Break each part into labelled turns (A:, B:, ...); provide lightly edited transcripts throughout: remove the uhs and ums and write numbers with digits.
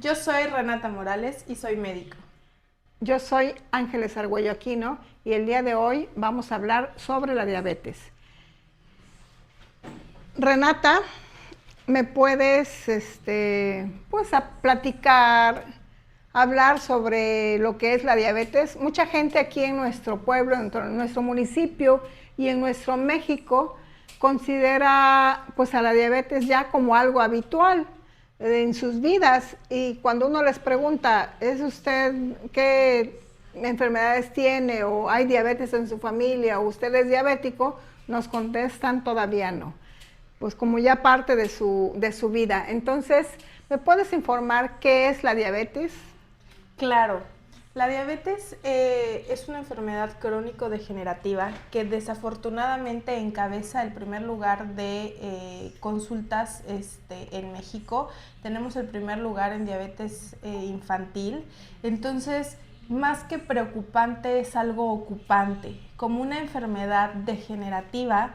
A: Yo soy Renata Morales y soy médico.
B: Yo soy Ángeles Argüello Aquino y el día de hoy vamos a hablar sobre la diabetes. Renata, ¿me puedes platicar, hablar sobre lo que es la diabetes? Mucha gente aquí en nuestro pueblo, en nuestro municipio y en nuestro México considera pues a la diabetes ya como algo habitual en sus vidas, y cuando uno les pregunta, ¿es usted qué enfermedades tiene o hay diabetes en su familia o usted es diabético? Nos contestan todavía no, pues como ya parte de su vida. Entonces, ¿me puedes informar qué es la diabetes?
A: Claro, la diabetes es una enfermedad crónico-degenerativa que desafortunadamente encabeza el primer lugar de consultas en México. Tenemos el primer lugar en diabetes infantil. Entonces, más que preocupante, es algo ocupante. Como una enfermedad degenerativa,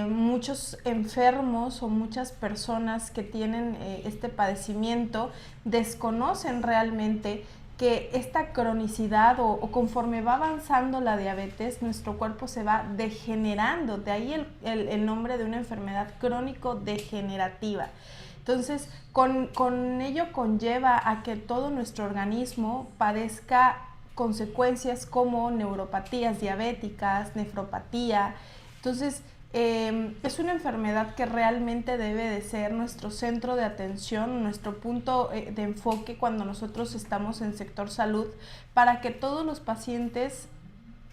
A: muchos enfermos o muchas personas que tienen este padecimiento desconocen realmente que esta cronicidad o conforme va avanzando la diabetes, nuestro cuerpo se va degenerando, de ahí el nombre de una enfermedad crónico-degenerativa. Entonces, con ello conlleva a que todo nuestro organismo padezca consecuencias como neuropatías diabéticas, nefropatía. Entonces, es una enfermedad que realmente debe de ser nuestro centro de atención, nuestro punto de enfoque cuando nosotros estamos en sector salud, para que todos los pacientes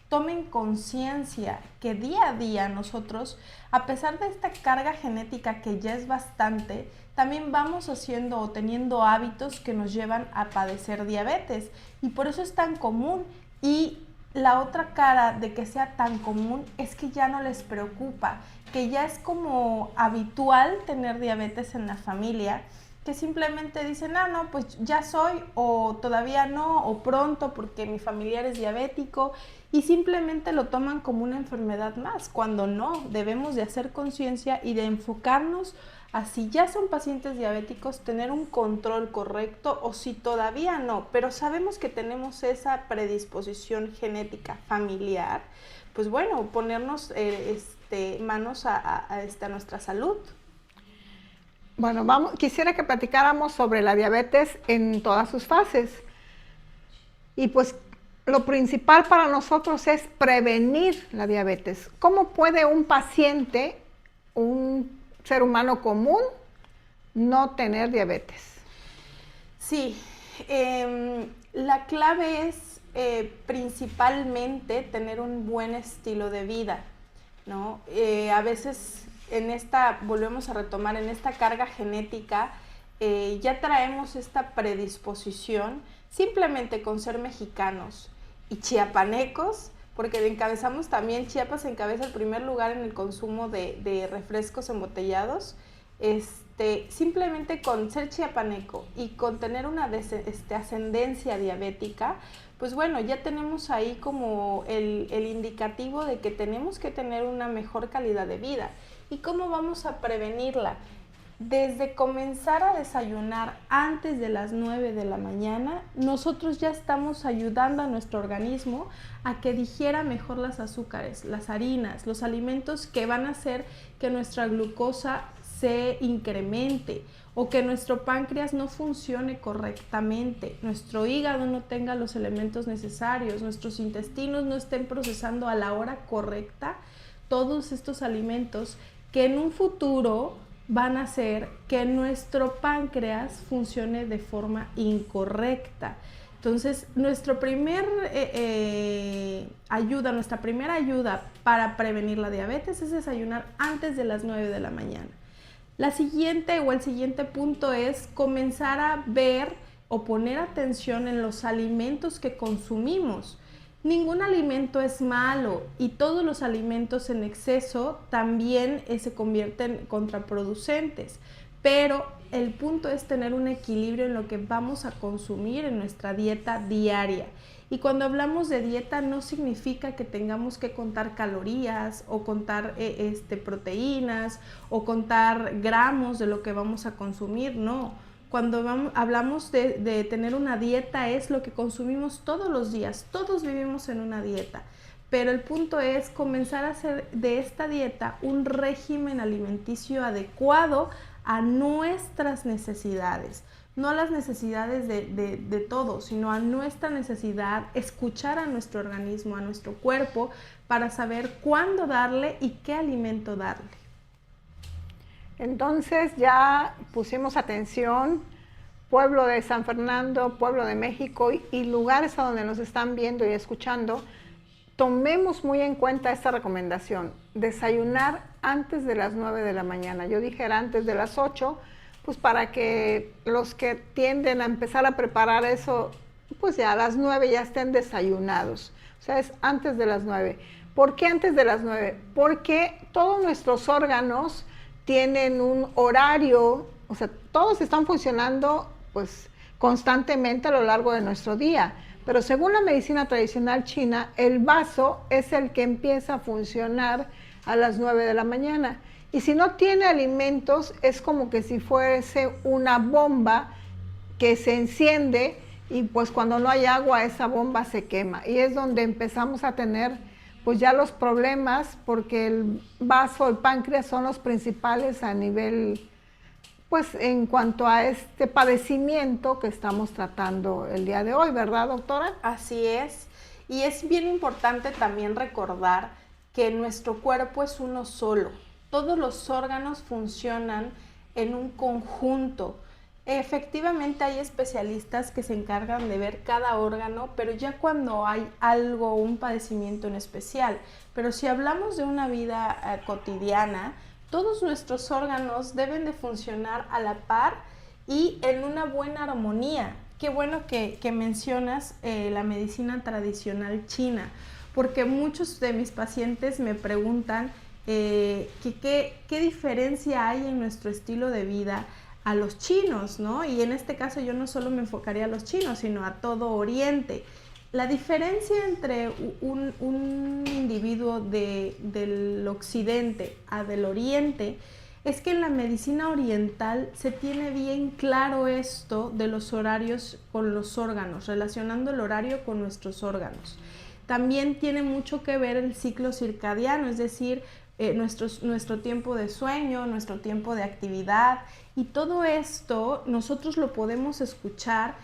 A: tomen conciencia que día a día nosotros, a pesar de esta carga genética que ya es bastante, también vamos haciendo o teniendo hábitos que nos llevan a padecer diabetes, y por eso es tan común. Y la otra cara de que sea tan común es que ya no les preocupa, que ya es como habitual tener diabetes en la familia, que simplemente dicen, ah, no, pues ya soy, o todavía no, o pronto porque mi familiar es diabético, y simplemente lo toman como una enfermedad más, cuando no, debemos de hacer conciencia y de enfocarnos a si ya son pacientes diabéticos, tener un control correcto, o si todavía no, pero sabemos que tenemos esa predisposición genética familiar, pues bueno, ponernos manos a nuestra salud.
B: Bueno, quisiera que platicáramos sobre la diabetes en todas sus fases. Y pues lo principal para nosotros es prevenir la diabetes. ¿Cómo puede un paciente, un ser humano común, no tener diabetes?
A: Sí, la clave es principalmente tener un buen estilo de vida, ¿no? A veces volvemos a retomar, en esta carga genética, ya traemos esta predisposición simplemente con ser mexicanos y chiapanecos, porque encabezamos también, Chiapas encabeza el primer lugar en el consumo de refrescos embotellados. Simplemente con ser chiapaneco y con tener una ascendencia diabética, pues bueno, ya tenemos ahí como el indicativo de que tenemos que tener una mejor calidad de vida. ¿Y cómo vamos a prevenirla? Desde comenzar a desayunar antes de las 9 de la mañana, nosotros ya estamos ayudando a nuestro organismo a que digiera mejor las azúcares, las harinas, los alimentos que van a hacer que nuestra glucosa se incremente, o que nuestro páncreas no funcione correctamente, nuestro hígado no tenga los elementos necesarios, nuestros intestinos no estén procesando a la hora correcta todos estos alimentos que en un futuro van a hacer que nuestro páncreas funcione de forma incorrecta. Entonces, nuestra primera ayuda para prevenir la diabetes es desayunar antes de las 9 de la mañana. El siguiente punto es comenzar a ver o poner atención en los alimentos que consumimos. Ningún alimento es malo, y todos los alimentos en exceso también se convierten contraproducentes, pero el punto es tener un equilibrio en lo que vamos a consumir en nuestra dieta diaria. Y cuando hablamos de dieta no significa que tengamos que contar calorías o contar proteínas o contar gramos de lo que vamos a consumir, no. Cuando hablamos de tener una dieta, es lo que consumimos todos los días. Todos vivimos en una dieta. Pero el punto es comenzar a hacer de esta dieta un régimen alimenticio adecuado a nuestras necesidades. No a las necesidades de todos, sino a nuestra necesidad, escuchar a nuestro organismo, a nuestro cuerpo, para saber cuándo darle y qué alimento darle.
B: Entonces ya pusimos atención, pueblo de San Fernando, pueblo de México y lugares a donde nos están viendo y escuchando, tomemos muy en cuenta esta recomendación, desayunar antes de las 9 de la mañana. Yo dijera antes de las 8, pues para que los que tienden a empezar a preparar eso, pues ya a las 9 ya estén desayunados. O sea, es antes de las 9. ¿Por qué antes de las 9? Porque todos nuestros órganos tienen un horario, o sea, todos están funcionando pues constantemente a lo largo de nuestro día. Pero según la medicina tradicional china, el vaso es el que empieza a funcionar a las 9 de la mañana. Y si no tiene alimentos, es como que si fuese una bomba que se enciende y pues cuando no hay agua, esa bomba se quema. Y es donde empezamos a tener pues ya los problemas, porque el vaso, el páncreas son los principales a nivel, pues en cuanto a este padecimiento que estamos tratando el día de hoy, ¿verdad, doctora?
A: Así es. Y es bien importante también recordar que nuestro cuerpo es uno solo. Todos los órganos funcionan en un conjunto. Efectivamente hay especialistas que se encargan de ver cada órgano, pero ya cuando hay algo, un padecimiento en especial. Pero si hablamos de una vida cotidiana, todos nuestros órganos deben de funcionar a la par y en una buena armonía. Qué bueno que mencionas la medicina tradicional china, porque muchos de mis pacientes me preguntan qué diferencia hay en nuestro estilo de vida a los chinos, ¿no? Y en este caso yo no solo me enfocaría a los chinos, sino a todo Oriente. La diferencia entre un individuo del occidente a del oriente es que en la medicina oriental se tiene bien claro esto de los horarios con los órganos, relacionando el horario con nuestros órganos. También tiene mucho que ver el ciclo circadiano, es decir, nuestro tiempo de sueño, nuestro tiempo de actividad, y todo esto nosotros lo podemos escuchar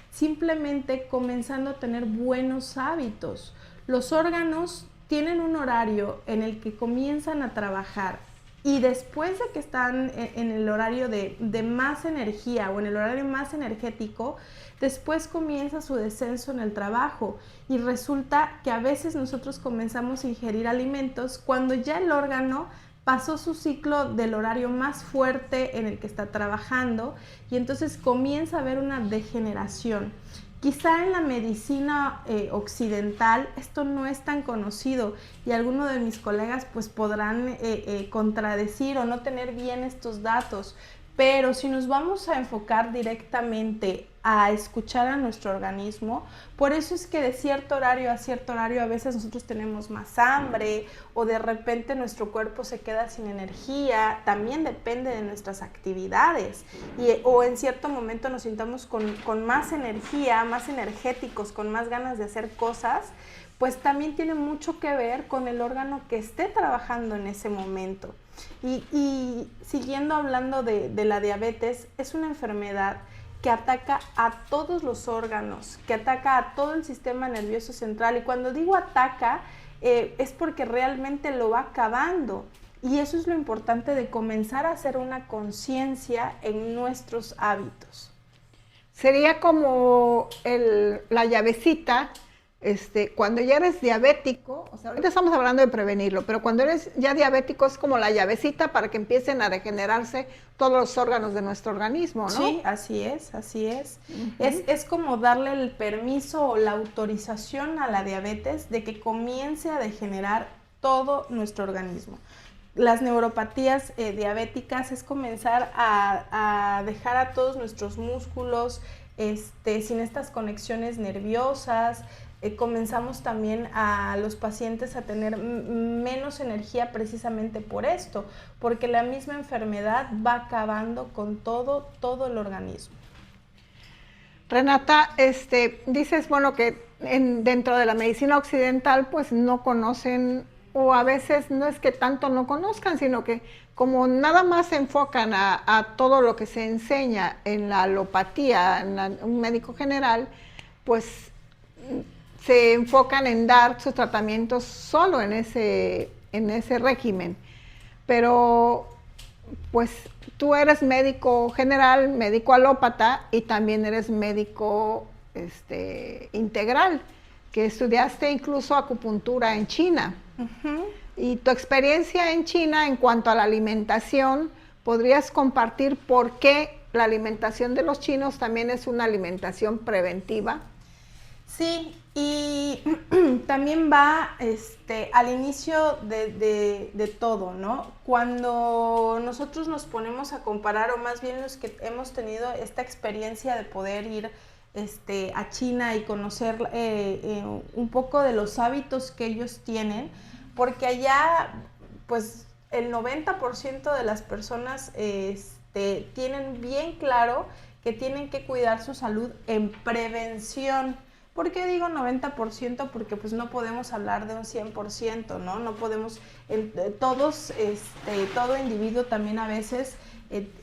A: simplemente comenzando a tener buenos hábitos. Los órganos tienen un horario en el que comienzan a trabajar y después de que están en el horario de más energía o en el horario más energético, después comienza su descenso en el trabajo y resulta que a veces nosotros comenzamos a ingerir alimentos cuando ya el órgano pasó su ciclo del horario más fuerte en el que está trabajando y entonces comienza a haber una degeneración. Quizá en la medicina occidental esto no es tan conocido y algunos de mis colegas pues podrán contradecir o no tener bien estos datos, pero si nos vamos a enfocar directamente a escuchar a nuestro organismo, por eso es que de cierto horario a cierto horario a veces nosotros tenemos más hambre o de repente nuestro cuerpo se queda sin energía, también depende de nuestras actividades o en cierto momento nos sintamos con más energía, más energéticos, con más ganas de hacer cosas, pues también tiene mucho que ver con el órgano que esté trabajando en ese momento. Y siguiendo hablando de la diabetes, es una enfermedad que ataca a todos los órganos, que ataca a todo el sistema nervioso central. Y cuando digo ataca, es porque realmente lo va acabando. Y eso es lo importante de comenzar a hacer una conciencia en nuestros hábitos.
B: Sería como la llavecita. Cuando ya eres diabético, o sea, ahorita estamos hablando de prevenirlo, pero cuando eres ya diabético es como la llavecita para que empiecen a regenerarse todos los órganos de nuestro organismo, ¿no?
A: Sí, así es, así es. Es como darle el permiso o la autorización a la diabetes de que comience a degenerar todo nuestro organismo. Las neuropatías diabéticas es comenzar a dejar a todos nuestros músculos sin estas conexiones nerviosas, comenzamos también a los pacientes a tener menos energía precisamente por esto, porque la misma enfermedad va acabando con todo el organismo.
B: Renata, dices, bueno, que dentro de la medicina occidental pues no conocen, o a veces no es que tanto no conozcan, sino que como nada más se enfocan a todo lo que se enseña en la alopatía, un médico general, pues se enfocan en dar sus tratamientos solo en ese régimen. Pero pues tú eres médico general, médico alópata y también eres médico integral, que estudiaste incluso acupuntura en China. Uh-huh. Y tu experiencia en China en cuanto a la alimentación, ¿podrías compartir por qué la alimentación de los chinos también es una alimentación preventiva?
A: Sí, y también va al inicio de todo, ¿no? Cuando nosotros nos ponemos a comparar, o más bien los que hemos tenido esta experiencia de poder ir a China y conocer un poco de los hábitos que ellos tienen, porque allá, pues, el 90% de las personas tienen bien claro que tienen que cuidar su salud en prevención. ¿Por qué digo 90%? Porque pues no podemos hablar de un 100%, ¿no? No podemos, todo individuo también a veces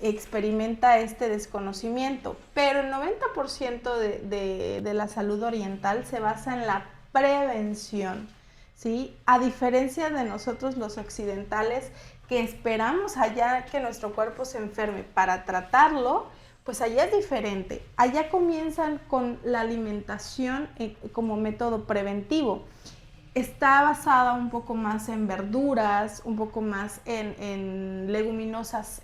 A: experimenta este desconocimiento, pero el 90% de la salud oriental se basa en la prevención, ¿sí? A diferencia de nosotros los occidentales, que esperamos allá que nuestro cuerpo se enferme para tratarlo, pues allá es diferente. Allá comienzan con la alimentación como método preventivo. Está basada un poco más en verduras, un poco más en leguminosas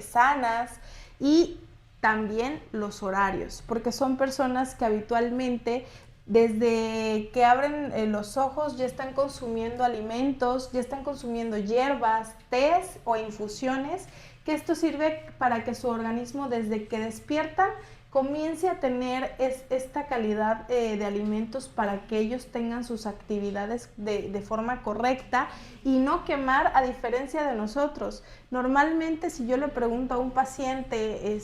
A: sanas, y también los horarios, porque son personas que habitualmente desde que abren los ojos ya están consumiendo alimentos, ya están consumiendo hierbas, tés o infusiones, que esto sirve para que su organismo desde que despiertan comience a tener esta calidad de alimentos para que ellos tengan sus actividades de forma correcta y no quemar, a diferencia de nosotros. Normalmente, si yo le pregunto a un paciente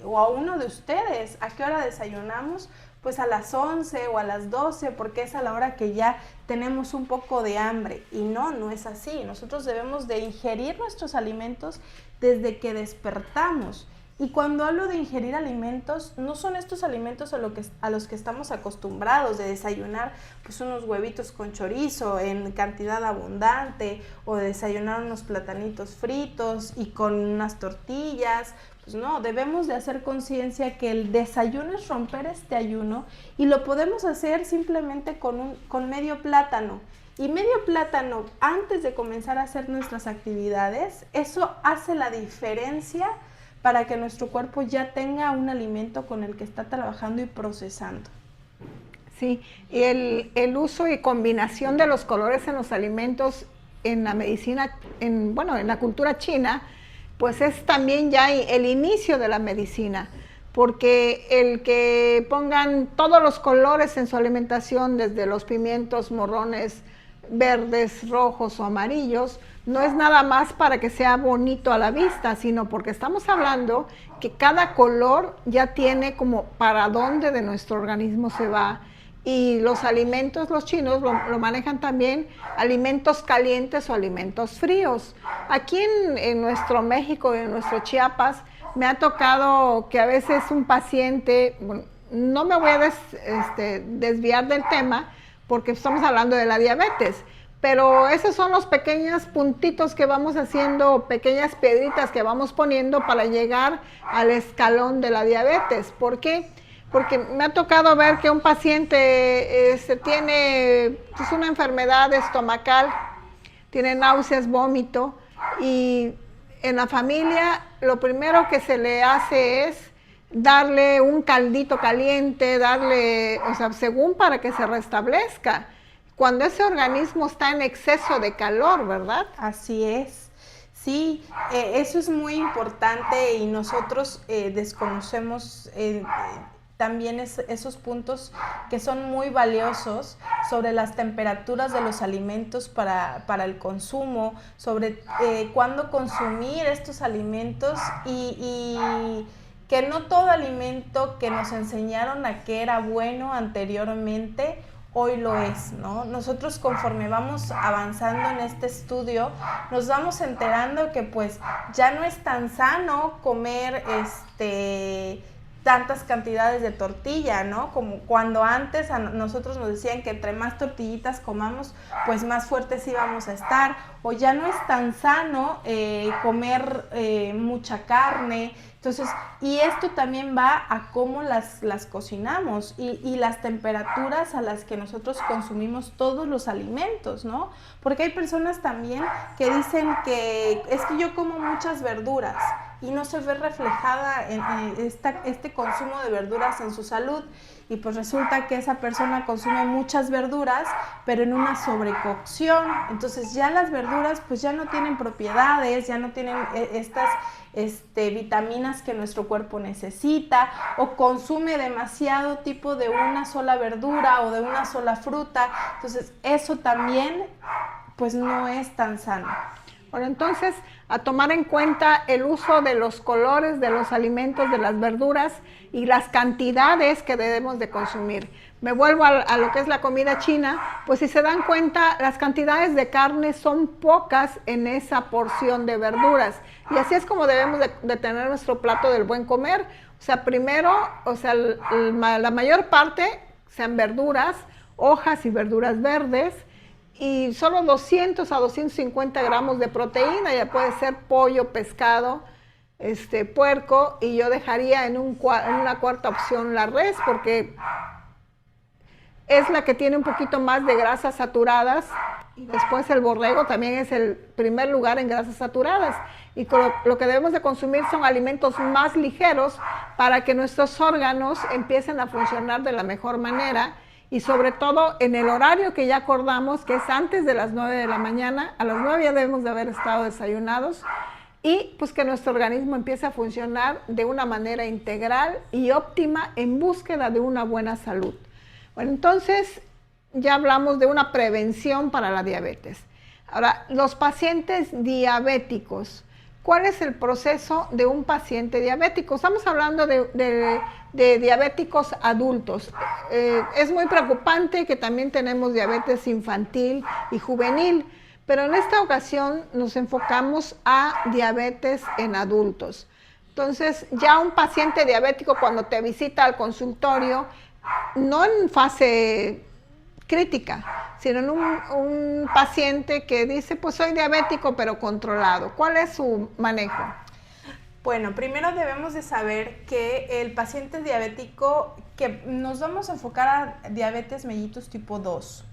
A: o a uno de ustedes a qué hora desayunamos, pues a las 11 o a las 12, porque es a la hora que ya tenemos un poco de hambre. Y no es así. Nosotros debemos de ingerir nuestros alimentos desde que despertamos. Y cuando hablo de ingerir alimentos, no son estos alimentos a los que estamos acostumbrados, de desayunar pues unos huevitos con chorizo en cantidad abundante, o de desayunar unos platanitos fritos y con unas tortillas. Pues no, debemos de hacer conciencia que el desayuno es romper este ayuno, y lo podemos hacer simplemente con medio plátano. Y medio plátano antes de comenzar a hacer nuestras actividades, eso hace la diferencia para que nuestro cuerpo ya tenga un alimento con el que está trabajando y procesando.
B: Sí, y el uso y combinación de los colores en los alimentos en la medicina, en la cultura china, pues es también ya el inicio de la medicina, porque el que pongan todos los colores en su alimentación, desde los pimientos morrones, verdes, rojos o amarillos, no es nada más para que sea bonito a la vista, sino porque estamos hablando que cada color ya tiene como para dónde de nuestro organismo se va. Y los alimentos, los chinos lo manejan también, alimentos calientes o alimentos fríos. Aquí en nuestro México, en nuestro Chiapas, me ha tocado que a veces un paciente, bueno, no me voy a desviar del tema porque estamos hablando de la diabetes, pero esos son los pequeños puntitos que vamos haciendo, pequeñas piedritas que vamos poniendo para llegar al escalón de la diabetes. ¿Por qué? Porque me ha tocado ver que un paciente tiene pues, una enfermedad estomacal, tiene náuseas, vómito, y en la familia lo primero que se le hace es darle un caldito caliente, según para que se restablezca, cuando ese organismo está en exceso de calor, ¿verdad?
A: Así es. Sí, eso es muy importante, y nosotros desconocemos también esos puntos que son muy valiosos sobre las temperaturas de los alimentos para el consumo, sobre cuándo consumir estos alimentos y que no todo alimento que nos enseñaron a que era bueno anteriormente hoy lo es, ¿no? Nosotros conforme vamos avanzando en este estudio, nos vamos enterando que pues ya no es tan sano comer tantas cantidades de tortilla, ¿no? Como cuando antes a nosotros nos decían que entre más tortillitas comamos, pues más fuertes íbamos a estar, o ya no es tan sano comer mucha carne. Entonces, y esto también va a cómo las cocinamos y las temperaturas a las que nosotros consumimos todos los alimentos, ¿no? Porque hay personas también que dicen que es que yo como muchas verduras y no se ve reflejada en este consumo de verduras en su salud, y pues resulta que esa persona consume muchas verduras pero en una sobrecocción. Entonces ya las verduras pues ya no tienen propiedades, ya no tienen estas vitaminas que nuestro cuerpo necesita, o consume demasiado tipo de una sola verdura o de una sola fruta. Entonces eso también pues no es tan sano.
B: Bueno, entonces, a tomar en cuenta el uso de los colores de los alimentos, de las verduras y las cantidades que debemos de consumir. Me vuelvo a lo que es la comida china, pues si se dan cuenta, las cantidades de carne son pocas en esa porción de verduras. Y así es como debemos de tener nuestro plato del buen comer. O sea, primero, la mayor parte sean verduras, hojas y verduras verdes, y solo 200 a 250 gramos de proteína, ya puede ser pollo, pescado, puerco, y yo dejaría en una cuarta opción la res, porque es la que tiene un poquito más de grasas saturadas, y después el borrego también es el primer lugar en grasas saturadas. Y lo que debemos de consumir son alimentos más ligeros para que nuestros órganos empiecen a funcionar de la mejor manera, y sobre todo en el horario que ya acordamos, que es antes de las 9 de la mañana. A las 9 ya debemos de haber estado desayunados, y pues que nuestro organismo empiece a funcionar de una manera integral y óptima en búsqueda de una buena salud. Bueno, entonces ya hablamos de una prevención para la diabetes. Ahora, los pacientes diabéticos. ¿Cuál es el proceso de un paciente diabético? Estamos hablando de diabéticos adultos. Es muy preocupante que también tenemos diabetes infantil y juvenil, pero en esta ocasión nos enfocamos a diabetes en adultos. Entonces, ya un paciente diabético cuando te visita al consultorio, no en fase crítica, sino en un paciente que dice, pues soy diabético pero controlado. ¿Cuál es su manejo?
A: Bueno, primero debemos de saber que el paciente diabético, que nos vamos a enfocar a diabetes mellitus tipo 2,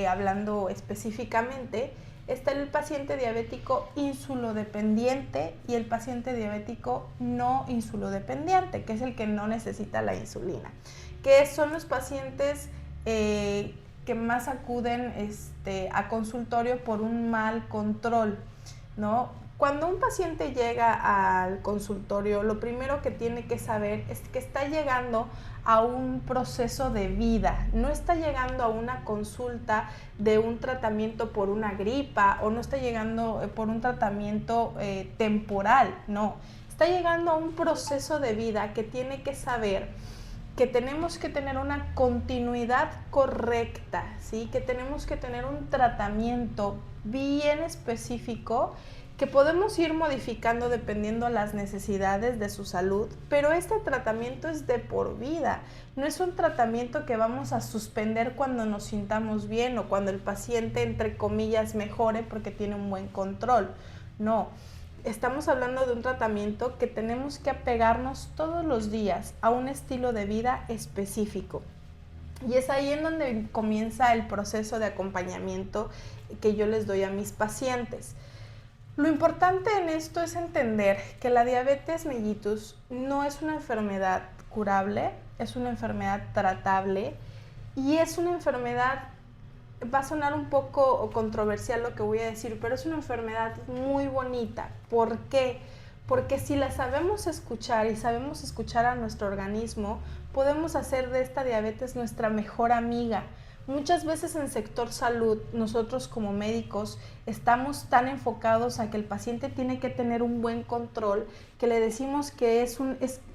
A: hablando específicamente, está el paciente diabético insulodependiente y el paciente diabético no insulodependiente, que es el que no necesita la insulina, que son los pacientes que más acuden a consultorio por un mal control, ¿no? Cuando un paciente llega al consultorio, lo primero que tiene que saber es que está llegando a un proceso de vida, no está llegando a una consulta de un tratamiento por una gripa, o no está llegando por un tratamiento temporal, no, está llegando a un proceso de vida que tiene que saber que tenemos que tener una continuidad correcta, ¿sí? Que tenemos que tener un tratamiento bien específico que podemos ir modificando dependiendo las necesidades de su salud, pero este tratamiento es de por vida, no es un tratamiento que vamos a suspender cuando nos sintamos bien o cuando el paciente, entre comillas, mejore porque tiene un buen control, no. Estamos hablando de un tratamiento que tenemos que apegarnos todos los días a un estilo de vida específico. Y es ahí en donde comienza el proceso de acompañamiento que yo les doy a mis pacientes. Lo importante en esto es entender que la diabetes mellitus no es una enfermedad curable, es una enfermedad tratable y es una enfermedad, va a sonar un poco controversial lo que voy a decir, pero es una enfermedad muy bonita. ¿Por qué? porque si la sabemos escuchar y sabemos escuchar a nuestro organismo, podemos hacer de esta diabetes nuestra mejor amiga. Muchas veces en sector salud, nosotros como médicos estamos tan enfocados a que el paciente tiene que tener un buen control, que le decimos que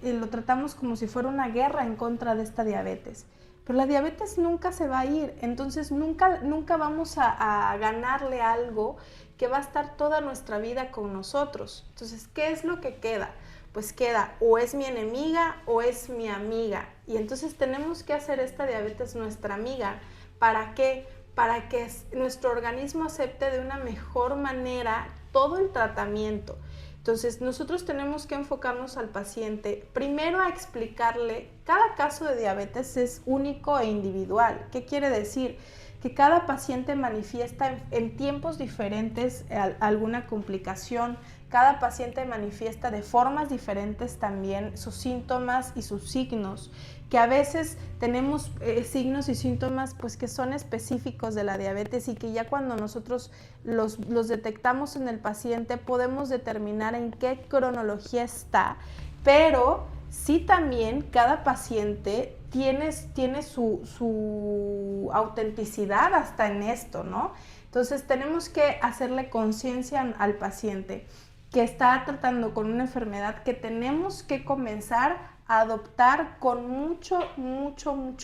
A: lo tratamos como si fuera una guerra en contra de esta diabetes. Pero la diabetes nunca se va a ir, entonces nunca vamos a ganarle algo que va a estar toda nuestra vida con nosotros. Entonces, ¿qué es lo que queda? Pues queda o es mi enemiga o es mi amiga. Y entonces tenemos que hacer esta diabetes nuestra amiga. ¿Para qué? Para que nuestro organismo acepte de una mejor manera todo el tratamiento. Entonces, nosotros tenemos que enfocarnos al paciente, primero a explicarle, cada caso de diabetes es único e individual. ¿Qué quiere decir? Que cada paciente manifiesta en tiempos diferentes alguna complicación, cada paciente manifiesta de formas diferentes también sus síntomas y sus signos, que a veces tenemos signos y síntomas pues que son específicos de la diabetes y que ya cuando nosotros los detectamos en el paciente podemos determinar en qué cronología está, pero sí también cada paciente tiene su autenticidad hasta en esto, ¿no? Entonces tenemos que hacerle conciencia al paciente que está tratando con una enfermedad que tenemos que comenzar a adoptar con mucho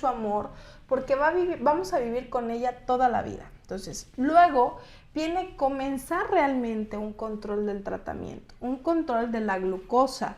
A: amor, porque vamos a vivir con ella toda la vida. Entonces, luego viene comenzar realmente un control del tratamiento, un control de la glucosa.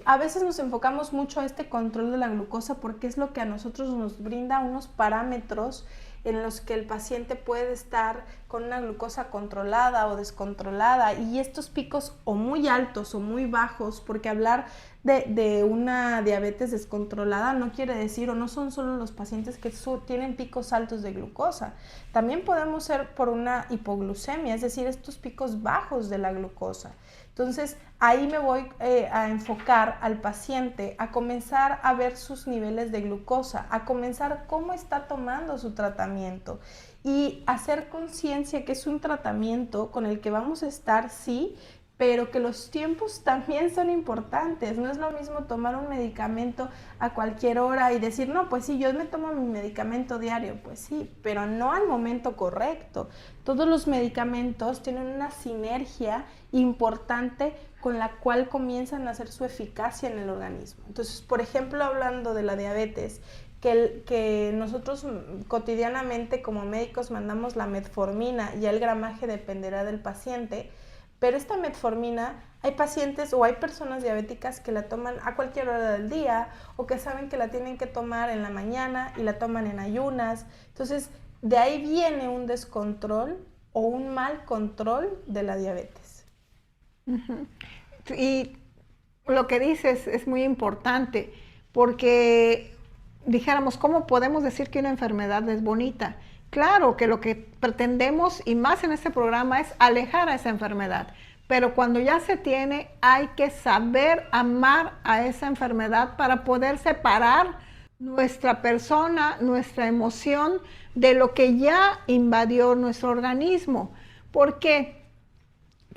A: A veces nos enfocamos mucho a este control de la glucosa porque es lo que a nosotros nos brinda unos parámetros en los que el paciente puede estar con una glucosa controlada o descontrolada, y estos picos o muy altos o muy bajos, porque hablar de una diabetes descontrolada no quiere decir, o no son solo los pacientes que tienen picos altos de glucosa, también podemos ser por una hipoglucemia, es decir, estos picos bajos de la glucosa. Entonces, ahí me voy a enfocar al paciente, a comenzar a ver sus niveles de glucosa, a comenzar cómo está tomando su tratamiento y hacer conciencia que es un tratamiento con el que vamos a estar, sí, pero que los tiempos también son importantes. No es lo mismo tomar un medicamento a cualquier hora y decir, no, pues sí, yo me tomo mi medicamento diario. Pues sí, pero no al momento correcto. Todos los medicamentos tienen una sinergia importante con la cual comienzan a hacer su eficacia en el organismo. Entonces, por ejemplo, hablando de la diabetes, que nosotros cotidianamente como médicos mandamos la metformina, y el gramaje dependerá del paciente, pero esta metformina, hay pacientes o hay personas diabéticas que la toman a cualquier hora del día, o que saben que la tienen que tomar en la mañana y la toman en ayunas. Entonces, de ahí viene un descontrol o un mal control de la diabetes.
B: Y lo que dices es muy importante, porque dijéramos, ¿cómo podemos decir que una enfermedad es bonita? Claro que lo que pretendemos, y más en este programa, es alejar a esa enfermedad. Pero cuando ya se tiene, hay que saber amar a esa enfermedad para poder separar nuestra persona, nuestra emoción, de lo que ya invadió nuestro organismo. ¿Por qué?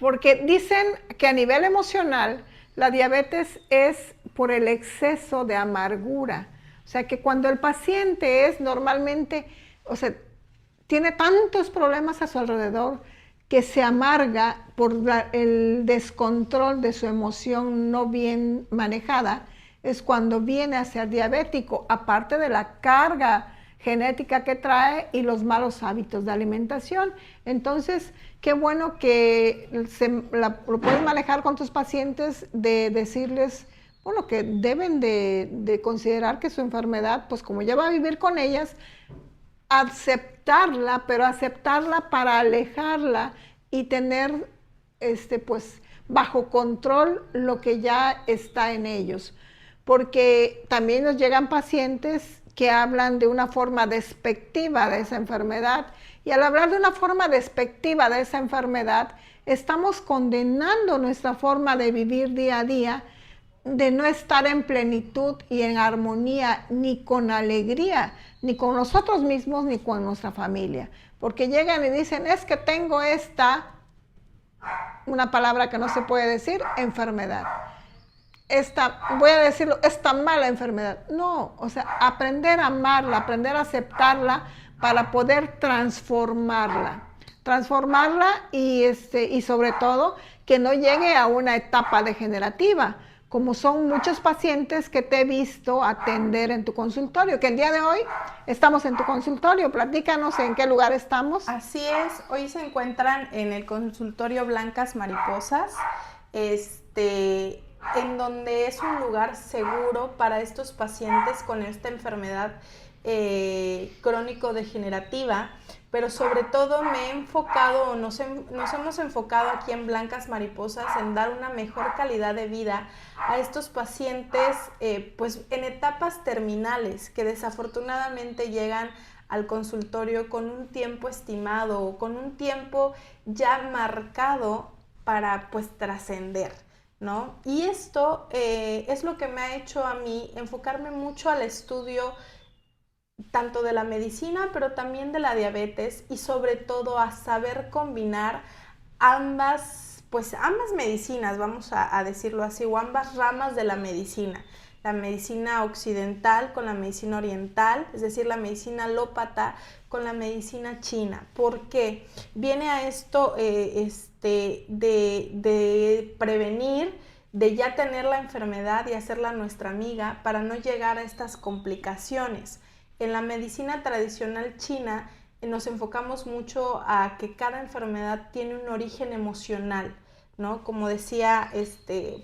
B: Porque dicen que a nivel emocional, la diabetes es por el exceso de amargura. O sea, que cuando el paciente es normalmente, o sea, tiene tantos problemas a su alrededor que se amarga por el descontrol de su emoción no bien manejada, es cuando viene a ser diabético, aparte de la carga genética que trae y los malos hábitos de alimentación. Entonces, qué bueno que lo puedes manejar con tus pacientes, de decirles, bueno, que deben de considerar que su enfermedad, pues como ya va a vivir con ellas, aceptarla, pero aceptarla para alejarla y tener pues bajo control lo que ya está en ellos. Porque también nos llegan pacientes que hablan de una forma despectiva de esa enfermedad, y al hablar de una forma despectiva de esa enfermedad, estamos condenando nuestra forma de vivir día a día, de no estar en plenitud y en armonía, ni con alegría, ni con nosotros mismos, ni con nuestra familia. Porque llegan y dicen, es que tengo esta una palabra que no se puede decir, enfermedad. Voy a decirlo, esta mala enfermedad. No, o sea, aprender a amarla, aprender a aceptarla para poder transformarla. Transformarla y sobre todo que no llegue a una etapa degenerativa, como son muchos pacientes que te he visto atender en tu consultorio, que el día de hoy estamos en tu consultorio. Platícanos en qué lugar estamos.
A: Así es, hoy se encuentran en el consultorio Blancas Mariposas, en donde es un lugar seguro para estos pacientes con esta enfermedad crónico-degenerativa, pero sobre todo me he enfocado, nos hemos enfocado aquí en Blancas Mariposas en dar una mejor calidad de vida a estos pacientes pues en etapas terminales que desafortunadamente llegan al consultorio con un tiempo estimado o con un tiempo ya marcado para pues trascender, ¿no? Y esto es lo que me ha hecho a mí enfocarme mucho al estudio tanto de la medicina, pero también de la diabetes y sobre todo a saber combinar ambas, pues ambas medicinas, vamos a decirlo así, o ambas ramas de la medicina occidental con la medicina oriental, es decir, la medicina alópata con la medicina china. ¿Por qué? Viene a esto de prevenir, de ya tener la enfermedad y hacerla nuestra amiga para no llegar a estas complicaciones. En la medicina tradicional china nos enfocamos mucho a que cada enfermedad tiene un origen emocional, ¿no? Como decía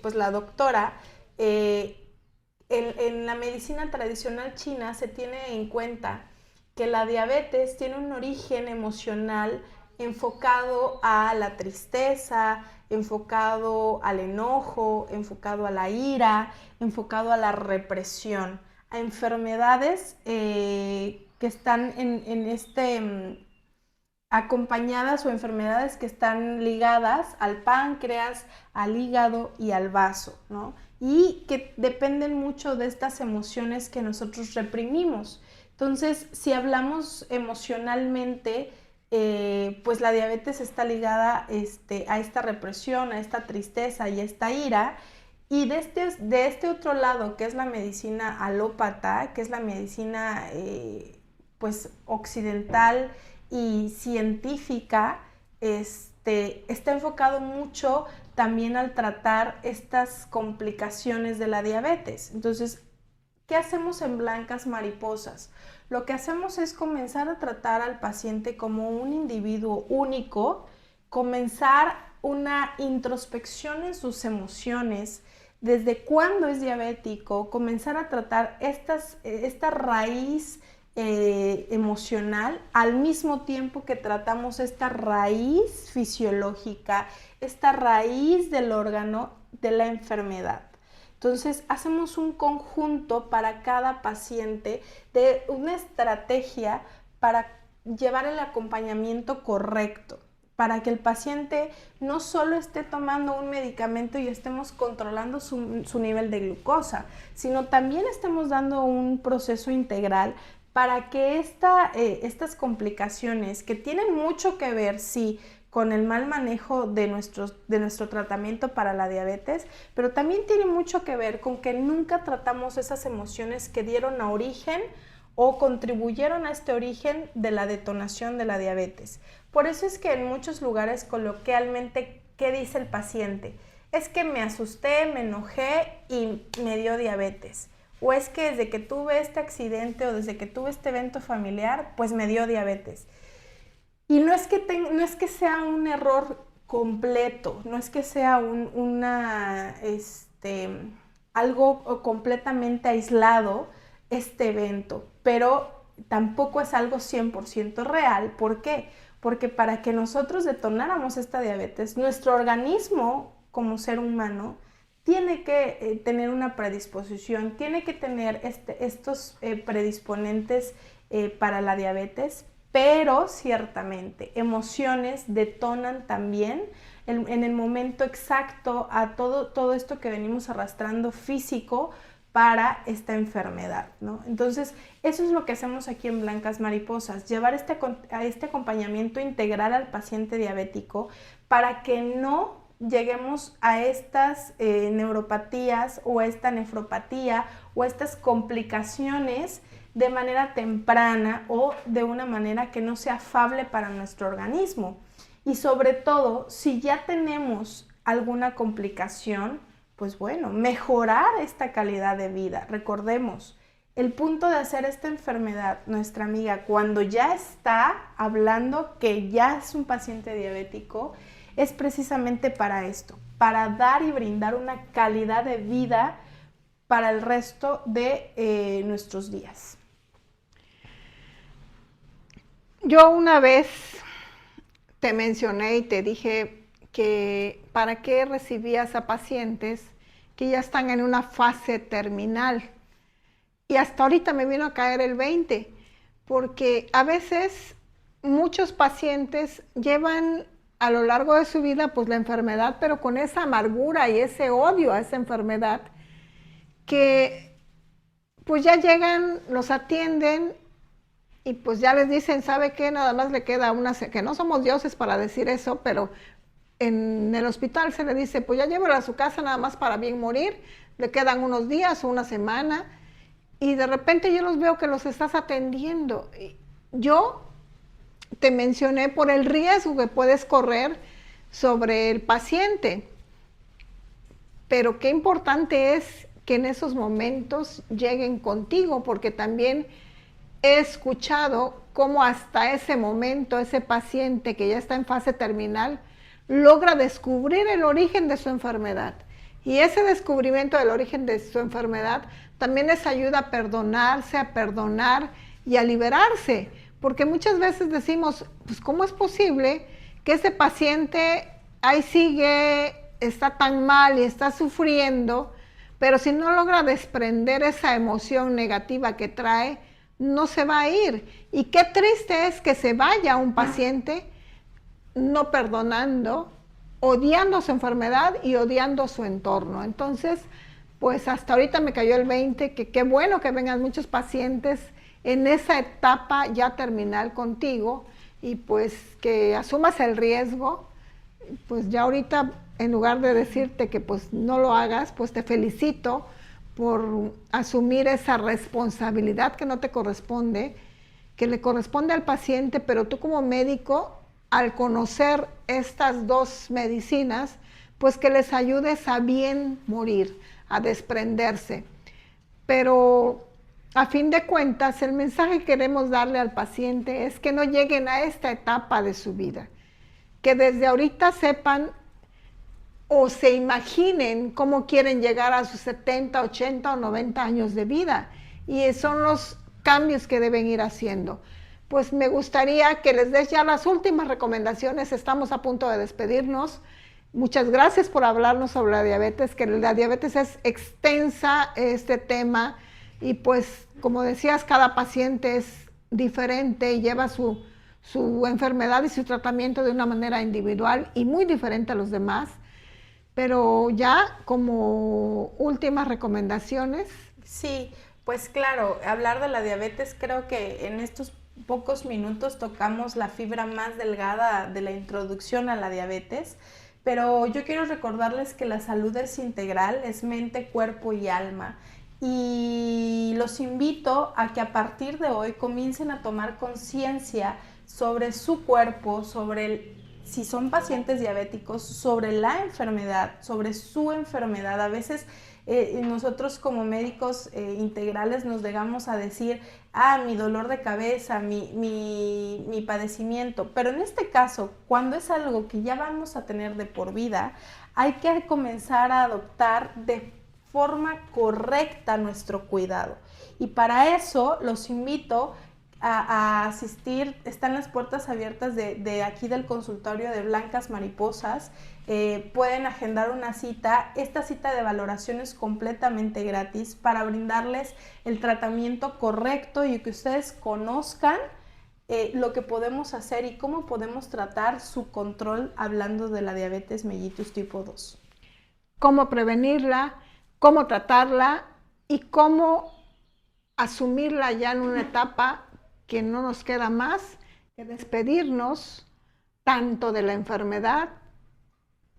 A: pues la doctora, en la medicina tradicional china se tiene en cuenta que la diabetes tiene un origen emocional enfocado a la tristeza, enfocado al enojo, enfocado a la ira, enfocado a la represión, a enfermedades que están acompañadas o enfermedades que están ligadas al páncreas, al hígado y al vaso, ¿no? Y que dependen mucho de estas emociones que nosotros reprimimos. Entonces, si hablamos emocionalmente, pues la diabetes está ligada a esta represión, a esta tristeza y a esta ira. Y de este otro lado, que es la medicina alópata, que es la medicina pues occidental y científica, está enfocado mucho también al tratar estas complicaciones de la diabetes. Entonces, ¿qué hacemos en Blancas Mariposas? Lo que hacemos es comenzar a tratar al paciente como un individuo único, comenzar una introspección en sus emociones, desde cuándo es diabético, comenzar a tratar esta raíz emocional al mismo tiempo que tratamos esta raíz fisiológica, esta raíz del órgano de la enfermedad. Entonces hacemos un conjunto para cada paciente de una estrategia para llevar el acompañamiento correcto, para que el paciente no solo esté tomando un medicamento y estemos controlando su nivel de glucosa, sino también estemos dando un proceso integral para que estas complicaciones que tienen mucho que ver, sí, con el mal manejo de nuestro tratamiento para la diabetes, pero también tiene mucho que ver con que nunca tratamos esas emociones que dieron a origen o contribuyeron a este origen de la detonación de la diabetes. Por eso es que en muchos lugares coloquialmente, ¿qué dice el paciente? Es que me asusté, me enojé y me dio diabetes. O es que desde que tuve este accidente o desde que tuve este evento familiar, pues me dio diabetes. Y no es que sea un error completo, no es que sea algo completamente aislado este evento, pero tampoco es algo 100% real. ¿Por qué? Porque para que nosotros detonáramos esta diabetes, nuestro organismo como ser humano tiene que tener una predisposición, tiene que tener estos predisponentes para la diabetes, pero ciertamente emociones detonan también en el momento exacto a todo esto que venimos arrastrando físico para esta enfermedad, ¿no? Entonces, eso es lo que hacemos aquí en Blancas Mariposas, llevar este acompañamiento integral al paciente diabético para que no lleguemos a estas neuropatías o a esta nefropatía o a estas complicaciones de manera temprana o de una manera que no sea afable para nuestro organismo. Y sobre todo, si ya tenemos alguna complicación, pues bueno, mejorar esta calidad de vida. Recordemos, el punto de hacer esta enfermedad, nuestra amiga, cuando ya está hablando que ya es un paciente diabético, es precisamente para esto, para dar y brindar una calidad de vida para el resto de nuestros días.
B: Yo una vez te mencioné y te dije que para qué recibías a pacientes que ya están en una fase terminal. Y hasta ahorita me vino a caer el 20, porque a veces muchos pacientes llevan a lo largo de su vida pues la enfermedad, pero con esa amargura y ese odio a esa enfermedad, que pues ya llegan, los atienden y pues ya les dicen, ¿sabe qué? Nada más le queda que no somos dioses para decir eso, pero en el hospital se le dice, pues ya llévelo a su casa nada más para bien morir, le quedan unos días o una semana, y de repente yo los veo que los estás atendiendo. Yo te mencioné por el riesgo que puedes correr sobre el paciente, pero qué importante es que en esos momentos lleguen contigo, porque también he escuchado cómo hasta ese momento ese paciente que ya está en fase terminal logra descubrir el origen de su enfermedad. Y ese descubrimiento del origen de su enfermedad también les ayuda a perdonarse, a perdonar y a liberarse. Porque muchas veces decimos, pues ¿cómo es posible que ese paciente ahí sigue, está tan mal y está sufriendo, pero si no logra desprender esa emoción negativa que trae, no se va a ir? Y qué triste es que se vaya un paciente no perdonando, odiando su enfermedad y odiando su entorno. Entonces, pues hasta ahorita me cayó el 20, que qué bueno que vengan muchos pacientes en esa etapa ya terminal contigo y pues que asumas el riesgo. Pues ya ahorita, en lugar de decirte que pues no lo hagas, pues te felicito por asumir esa responsabilidad que no te corresponde, que le corresponde al paciente, pero tú como médico, al conocer estas dos medicinas, pues que les ayudes a bien morir, a desprenderse. Pero a fin de cuentas, el mensaje que queremos darle al paciente es que no lleguen a esta etapa de su vida, que desde ahorita sepan o se imaginen cómo quieren llegar a sus 70, 80 o 90 años de vida. Y son los cambios que deben ir haciendo. Pues me gustaría que les des ya las últimas recomendaciones. Estamos a punto de despedirnos. Muchas gracias por hablarnos sobre la diabetes, que la diabetes es extensa este tema y pues como decías, cada paciente es diferente y lleva su enfermedad y su tratamiento de una manera individual y muy diferente a los demás. Pero ya como últimas recomendaciones.
A: Sí, pues claro, hablar de la diabetes, creo que en estos pocos minutos tocamos la fibra más delgada de la introducción a la diabetes, pero yo quiero recordarles que la salud es integral, es mente, cuerpo y alma. Y los invito a que a partir de hoy comiencen a tomar conciencia sobre su cuerpo, si son pacientes diabéticos, sobre la enfermedad, sobre su enfermedad. A veces nosotros como médicos integrales nos llegamos a decir, mi dolor de cabeza, mi padecimiento. Pero en este caso, cuando es algo que ya vamos a tener de por vida, hay que comenzar a adoptar de forma correcta nuestro cuidado. Y para eso los invito a asistir. Están las puertas abiertas de aquí del consultorio de Blancas Mariposas. Pueden agendar una cita. Esta cita de valoración es completamente gratis para brindarles el tratamiento correcto y que ustedes conozcan lo que podemos hacer y cómo podemos tratar su control, hablando de la diabetes mellitus tipo 2.
B: Cómo prevenirla, cómo tratarla y cómo asumirla ya en una etapa que no nos queda más que despedirnos tanto de la enfermedad,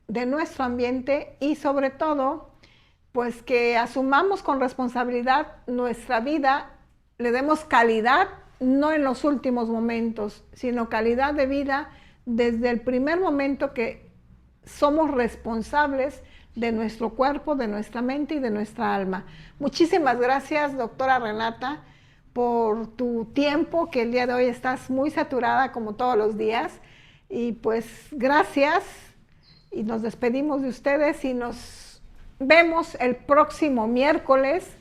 B: de nuestro ambiente y sobre todo, pues que asumamos con responsabilidad nuestra vida, le demos calidad, no en los últimos momentos, sino calidad de vida desde el primer momento que somos responsables de nuestro cuerpo, de nuestra mente y de nuestra alma. Muchísimas gracias, doctora Renata, por tu tiempo, que el día de hoy estás muy saturada como todos los días. Y pues gracias y nos despedimos de ustedes y nos vemos el próximo miércoles.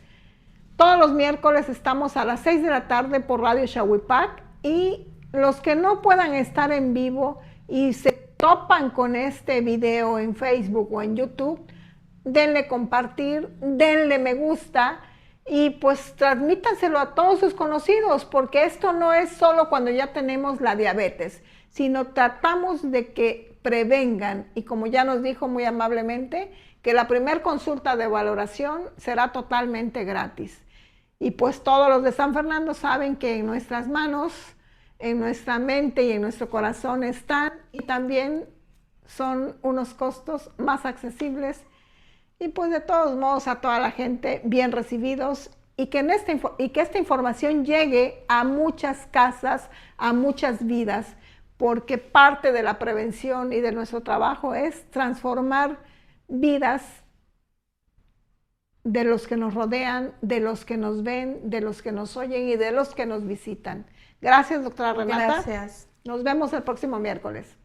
B: Todos los miércoles estamos a las 6 de la tarde por Radio Shawipac y los que no puedan estar en vivo y se topan con este video en Facebook o en YouTube, denle compartir, denle me gusta y pues transmítanselo a todos sus conocidos, porque esto no es solo cuando ya tenemos la diabetes, sino tratamos de que prevengan y como ya nos dijo muy amablemente, que la primera consulta de valoración será totalmente gratis. Y pues todos los de San Fernando saben que en nuestras manos, en nuestra mente y en nuestro corazón están y también son unos costos más accesibles y pues de todos modos a toda la gente bien recibidos y que esta información llegue a muchas casas, a muchas vidas, porque parte de la prevención y de nuestro trabajo es transformar vidas de los que nos rodean, de los que nos ven, de los que nos oyen y de los que nos visitan. Gracias, doctora Renata.
A: Gracias.
B: Nos vemos el próximo miércoles.